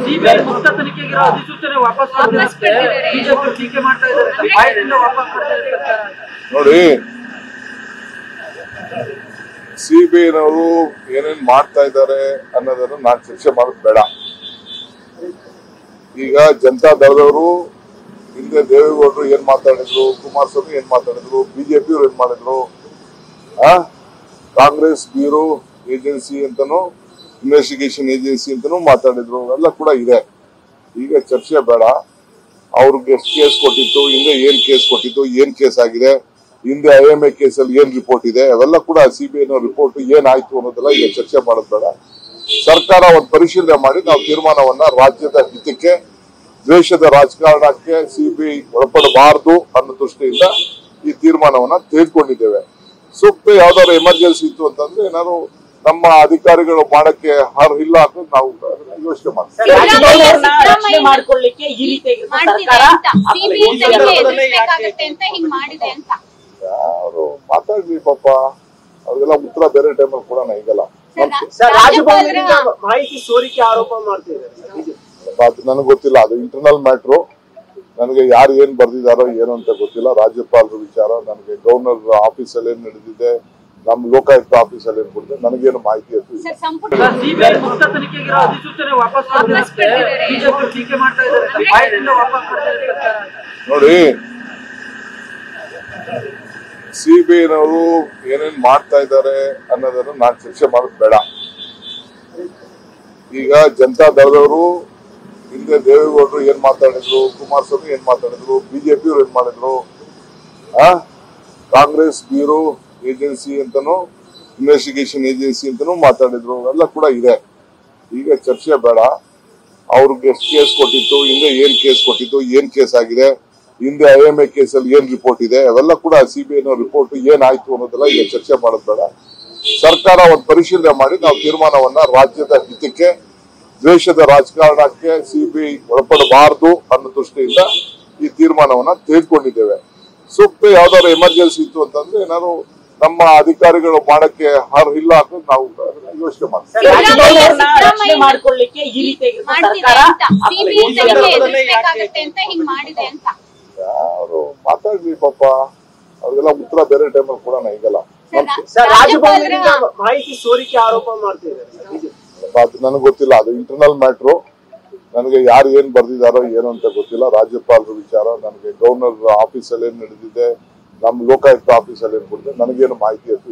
CBI ಮುಕ್ತ ತನಿಖೆಗಿರೋ ಅಧಿಸೂಚನೆ ವಾಪಸ್ ಬಿಜೆಪಿ ಟೀಕೆ ಮಾಡ್ತಾ ಇದ್ದಾರೆ. ನೋಡಿ, ಸಿಬಿಐನವರು ಏನೇನ್ ಮಾಡ್ತಾ ಇದ್ದಾರೆ ಅನ್ನೋದನ್ನು ನಾನು ಚರ್ಚೆ ಮಾಡೋದು ಬೇಡ. ಈಗ ಜನತಾ ದಳದವರು ಹಿಂದೆ ದೇವೇಗೌಡರು ಏನ್ ಮಾತಾಡಿದ್ರು, ಕುಮಾರಸ್ವಾಮಿ ಏನ್ ಮಾತಾಡಿದ್ರು, ಬಿಜೆಪಿಯವರು ಏನ್ ಮಾಡಿದ್ರು, ಕಾಂಗ್ರೆಸ್ ಬ್ಯೂರೋ ಏಜೆನ್ಸಿ ಅಂತಾನು ಇನ್ವೆಸ್ಟಿಗೇಷನ್ ಏಜೆನ್ಸಿ ಅಂತಾನು ಮಾತಾಡಿದ್ರು, ಎಲ್ಲ ಕೂಡ ಇದೆ. ಈಗ ಚರ್ಚೆ ಬೇಡ. ಅವ್ರಿಗೆ ಎಷ್ಟು ಕೇಸ್ ಕೊಟ್ಟಿತ್ತು, ಹಿಂದೆ ಏನ್ ಕೇಸ್ ಕೊಟ್ಟಿತ್ತು, ಏನ್ ಕೇಸ್ ಆಗಿದೆ, ಹಿಂದೆ IMA ಕೇಸಲ್ಲಿ ಏನ್ ರಿಪೋರ್ಟ್ ಇದೆ, ಅವೆಲ್ಲ ಕೂಡ ಸಿಬಿಐ ರಿಪೋರ್ಟ್ ಏನಾಯ್ತು ಅನ್ನೋದೆಲ್ಲ ಈಗ ಚರ್ಚೆ ಮಾಡೋದು ಬೇಡ. ಸರ್ಕಾರ ಒಂದು ಪರಿಶೀಲನೆ ಮಾಡಿ ನಾವು ತೀರ್ಮಾನವನ್ನ ರಾಜ್ಯದ ಹಿತಕ್ಕೆ, ದ್ವೇಷದ ರಾಜಕಾರಣಕ್ಕೆ ಸಿಬಿಐ ಒಳಪಡಬಾರದು ಅನ್ನೋ ದೃಷ್ಟಿಯಿಂದ ಈ ತೀರ್ಮಾನವನ್ನ ತೆಗೆದುಕೊಂಡಿದ್ದೇವೆ. ಸೂಕ್ತ ಯಾವ್ದಾದ್ರು ಎಮರ್ಜೆನ್ಸಿ ಇತ್ತು ಅಂತಂದ್ರೆ ಏನಾದ್ರು ನಮ್ಮ ಅಧಿಕಾರಿಗಳು ಮಾಡಕ್ಕೆ ಇಲ್ಲ ಅಂತ ನಾವು ಯೋಚನೆ ಮಾಡ್ತೀವಿ. ಅವರು ಮಾತಾಡ್ಲಿ ಪಾಪ, ಅವ್ರಿಗೆಲ್ಲ ಉತ್ತರ ಬೇರೆ ಟೈಮಲ್ಲಿ ಕೊಡೋಣ. ಈಗಲ್ಲ ಮಾಹಿತಿ ಸೋರಿಕೆ ಆರೋಪ ಮಾಡ್ತಿದ್ದಾರೆ. ನನಗೆ ಗೊತ್ತಿಲ್ಲ, ಅದು ಇಂಟರ್ನಲ್ ಮ್ಯಾಟ್ರು. ನನಗೆ ಯಾರು ಏನ್ ಬರ್ದಿದಾರೋ ಏನು ಅಂತ ಗೊತ್ತಿಲ್ಲ. ರಾಜ್ಯಪಾಲರ ವಿಚಾರ, ನನಗೆ ಗವರ್ನರ್ ಆಫೀಸಲ್ಲಿ ಏನ್ ನಡೆದಿದೆ, ನಮ್ಮ ಲೋಕಾಯುಕ್ತ ಆಫೀಸಲ್ಲಿ ಏನ್ ಕೊಡಿದೆ, ನನಗೇನು ಮಾಹಿತಿ ಇತ್ತು. ನೋಡಿ, ಸಿಬಿಐನವರು ಏನೇನ್ ಮಾಡ್ತಾ ಇದ್ದಾರೆ ಅನ್ನೋದನ್ನು ನಾನು ಚರ್ಚೆ ಮಾಡೋದು ಬೇಡ. ಈಗ ಜನತಾ ದಳದವರು ಹಿಂದೆ ದೇವೇಗೌಡರು ಏನ್ ಮಾತಾಡಿದ್ರು, ಕುಮಾರಸ್ವಾಮಿ ಏನ್ ಮಾತಾಡಿದ್ರು, ಬಿಜೆಪಿಯವರು ಏನ್ ಮಾಡಿದ್ರು, ಕಾಂಗ್ರೆಸ್ ಬ್ಯೂರೋ ಏಜೆನ್ಸಿ ಅಂತಾನು ಇನ್ವೆಸ್ಟಿಗೇಷನ್ ಏಜೆನ್ಸಿ ಅಂತಾನು ಮಾತಾಡಿದ್ರು, ಎಲ್ಲ ಕೂಡ ಇದೆ. ಈಗ ಚರ್ಚೆ ಬೇಡ. ಅವ್ರಿಗೆ ಎಷ್ಟು ಕೇಸ್ ಕೊಟ್ಟಿತ್ತು, ಹಿಂದೆ ಏನ್ ಕೇಸ್ ಕೊಟ್ಟಿತ್ತು, ಏನ್ ಕೇಸ್ ಆಗಿದೆ, ಹಿಂದೆ IMA ಕೇಸಲ್ಲಿ ಏನ್ ರಿಪೋರ್ಟ್ ಇದೆ, ಅವೆಲ್ಲ ಕೂಡ ಸಿಬಿಐ ರಿಪೋರ್ಟ್ ಏನಾಯ್ತು ಅನ್ನೋದೆಲ್ಲ ಈಗ ಚರ್ಚೆ ಮಾಡೋದು ಬೇಡ. ಸರ್ಕಾರ ಒಂದು ಪರಿಶೀಲನೆ ಮಾಡಿ ನಾವು ತೀರ್ಮಾನವನ್ನ ರಾಜ್ಯದ ಹಿತಕ್ಕೆ, ದ್ವೇಷದ ರಾಜಕಾರಣಕ್ಕೆ ಸಿಬಿಐ ಒಳಪಡಬಾರದು ಅನ್ನೋ ದೃಷ್ಟಿಯಿಂದ ಈ ತೀರ್ಮಾನವನ್ನ ತೆಗೆದುಕೊಂಡಿದ್ದೇವೆ. ಸೂಕ್ತ ಯಾವ್ದಾದ್ರು ಎಮರ್ಜೆನ್ಸಿ ಇತ್ತು ಅಂತಂದ್ರೆ ಏನಾದ್ರು ನಮ್ಮ ಅಧಿಕಾರಿಗಳು ಮಾಡಕ್ಕೆ ಇಲ್ಲ ಅಂತ ನಾವು ಯೋಚನೆ ಮಾಡ್ತೀವಿ. ಅವರು ಮಾತಾಡ್ಲಿ ಪಾಪ, ಅವ್ರಿಗೆಲ್ಲ ಉತ್ತರ ಬೇರೆ ಟೈಮಲ್ಲಿ ಕೊಡೋಣ. ಈಗಲ್ಲ ಮಾಹಿತಿ ಸೋರಿಕೆ ಆರೋಪ ಮಾಡ್ತಿದ್ದಾರೆ. ನನಗೆ ಗೊತ್ತಿಲ್ಲ, ಅದು ಇಂಟರ್ನಲ್ ಮ್ಯಾಟ್ರು. ನನಗೆ ಯಾರು ಏನ್ ಬರ್ದಿದಾರೋ ಏನು ಅಂತ ಗೊತ್ತಿಲ್ಲ. ರಾಜ್ಯಪಾಲರ ವಿಚಾರ, ನನಗೆ ಗವರ್ನರ್ ಆಫೀಸಲ್ಲಿ ಏನ್ ನಡೆದಿದೆ, ನಮ್ಮ ಲೋಕಾಯುಕ್ತ ಆಫೀಸಲ್ಲಿ ಏನ್ ಕೊಡಿದೆ, ನನಗೇನು ಮಾಹಿತಿ ಇತ್ತು.